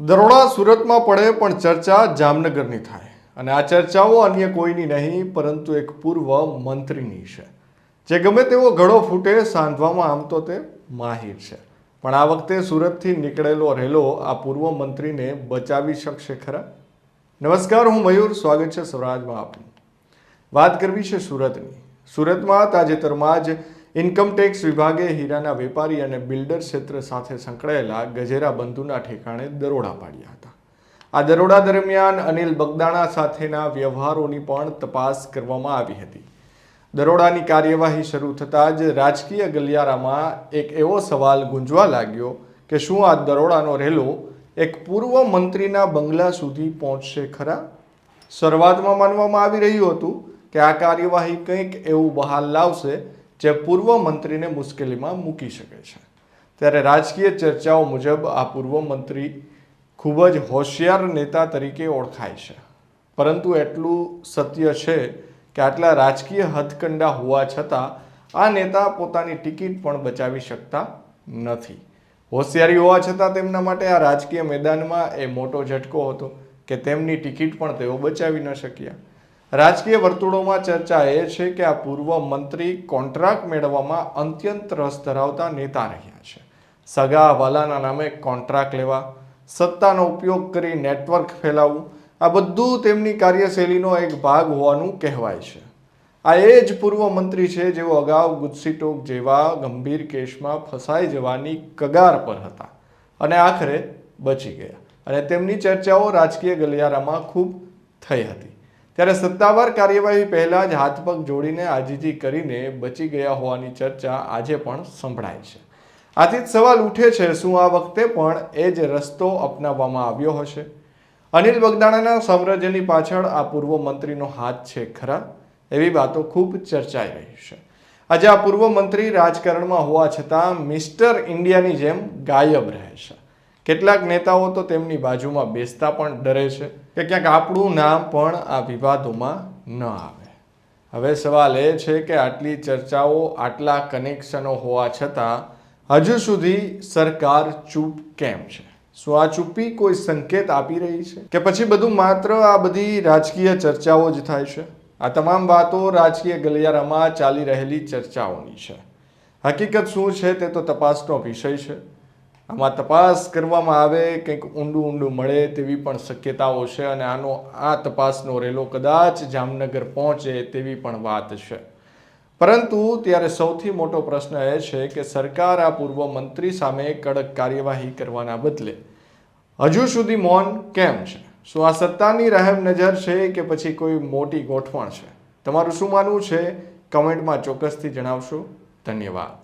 દરોડા સુરતમાં પડે પણ ચર્ચા જામનગરની થાય અને આ ચર્ચાઓ અન્ય કોઈની નહીં પરંતુ એક પૂર્વ મંત્રીની છે જે ગમે તેવો ઘડો ફૂટે સાંધવામાં આમ તો તે માહિર છે પણ આ વખતે સુરતથી નીકળેલો રેલો આ પૂર્વ મંત્રીને બચાવી શકશે ખરા? નમસ્કાર, હું મયુર, સ્વાગત છે સ્વરાજમાં આપનું. વાત કરવી છે સુરતની. સુરતમાં તાજેતરમાં જ ઇન્કમટેક્સ વિભાગે હીરાના વેપારી અને બિલ્ડર ક્ષેત્ર સાથે સંકળાયેલા ગજેરા બંધુના ઠેકાણે દરોડા પાડ્યા હતા. આ દરોડા દરમિયાન અનિલ બગદાણા સાથેના વ્યવહારોની પણ તપાસ કરવામાં આવી હતી. દરોડાની કાર્યવાહી શરૂ થતાં જ રાજકીય ગલિયારામાં એક એવો સવાલ ગુંજવા લાગ્યો કે શું આ દરોડાનો રેલો એક પૂર્વ મંત્રીના બંગલા સુધી પહોંચશે ખરા? શરૂઆતમાં માનવામાં આવી રહ્યું હતું કે આ કાર્યવાહી કંઈક એવું બહાર લાવશે જે પૂર્વ મંત્રીને મુશ્કેલીમાં મૂકી શકે છે. ત્યારે રાજકીય ચર્ચાઓ મુજબ આ પૂર્વ મંત્રી ખૂબ જ હોશિયાર નેતા તરીકે ઓળખાય છે, પરંતુ એટલું સત્ય છે કે આટલા રાજકીય હથકંડા હોવા છતાં આ નેતા પોતાની ટિકિટ પણ બચાવી શકતા નથી. હોશિયારી હોવા છતાં તેમના માટે આ રાજકીય મેદાનમાં એ મોટો ઝટકો હતો કે તેમની ટિકિટ પણ તેઓ બચાવી ન શક્યા. રાજકીય વર્તુળોમાં ચર્ચા એ છે કે આ પૂર્વ મંત્રી કોન્ટ્રાક્ટ મેળવવામાં અત્યંત રસ ધરાવતા નેતા રહ્યા છે. સગા વાલાના નામે કોન્ટ્રાક્ટ લેવા, સત્તાનો ઉપયોગ કરી નેટવર્ક ફેલાવવું, આ બધું તેમની કાર્યશૈલીનો એક ભાગ હોવાનું કહેવાય છે. આ એ જ પૂર્વ મંત્રી છે જેઓ અગાઉ ગુજસીટોક જેવા ગંભીર કેસમાં ફસાઈ જવાની કગાર પર હતા અને આખરે બચી ગયા અને તેમની ચર્ચાઓ રાજકીય ગલિયારામાં ખૂબ થઈ હતી. ત્યારે સત્તાવાર કાર્યવાહી પહેલા જ હાથ પગ જોડીને આજીજી કરીને બચી ગયા હોવાની ચર્ચા આજે પણ સંભળાય છે. આથી જ સવાલ ઉઠે છે, શું આ વખતે પણ એ જ રસ્તો અપનાવવામાં આવ્યો હશે? અનિલ બગદાણાના સામ્રાજ્યની પાછળ આ પૂર્વ મંત્રીનો હાથ છે ખરા? એવી વાતો ખૂબ ચર્ચાઈ રહી છે. આજે આ પૂર્વ મંત્રી રાજકારણમાં હોવા છતાં મિસ્ટર ઇન્ડિયાની જેમ ગાયબ રહે છે. કેટલાક નેતાઓ તો તેમની બાજુમાં બેસતા પણ ડરે છે કે ક્યાંક આપણું નામ પણ આ વિવાદોમાં ન આવે. હવે સવાલ એ છે કે આટલી ચર્ચાઓ, આટલા કનેક્શનો હોવા છતાં હજુ સુધી સરકાર ચૂપ કેમ છે? શું આ ચૂપ્પી કોઈ સંકેત આપી રહી છે કે પછી બધું માત્ર આ બધી રાજકીય ચર્ચાઓ જ થાય છે? આ તમામ વાતો રાજકીય ગલિયારામાં ચાલી રહેલી ચર્ચાઓની છે. હકીકત શું છે તે તો તપાસનો વિષય છે. આમાં તપાસ કરવામાં આવે, કંઈક ઊંડું મળે તેવી પણ શક્યતાઓ છે અને આ તપાસનો રેલો કદાચ જામનગર પહોંચે તેવી પણ વાત છે. પરંતુ ત્યારે સૌથી મોટો પ્રશ્ન એ છે કે સરકાર આ પૂર્વ મંત્રી સામે કડક કાર્યવાહી કરવાના બદલે હજુ સુધી મૌન કેમ છે? શું આ સત્તાની રહેમ નજર છે કે પછી કોઈ મોટી ગોઠવણ છે? તમારું શું માનવું છે? કમેન્ટમાં ચોક્કસથી જણાવશો. ધન્યવાદ.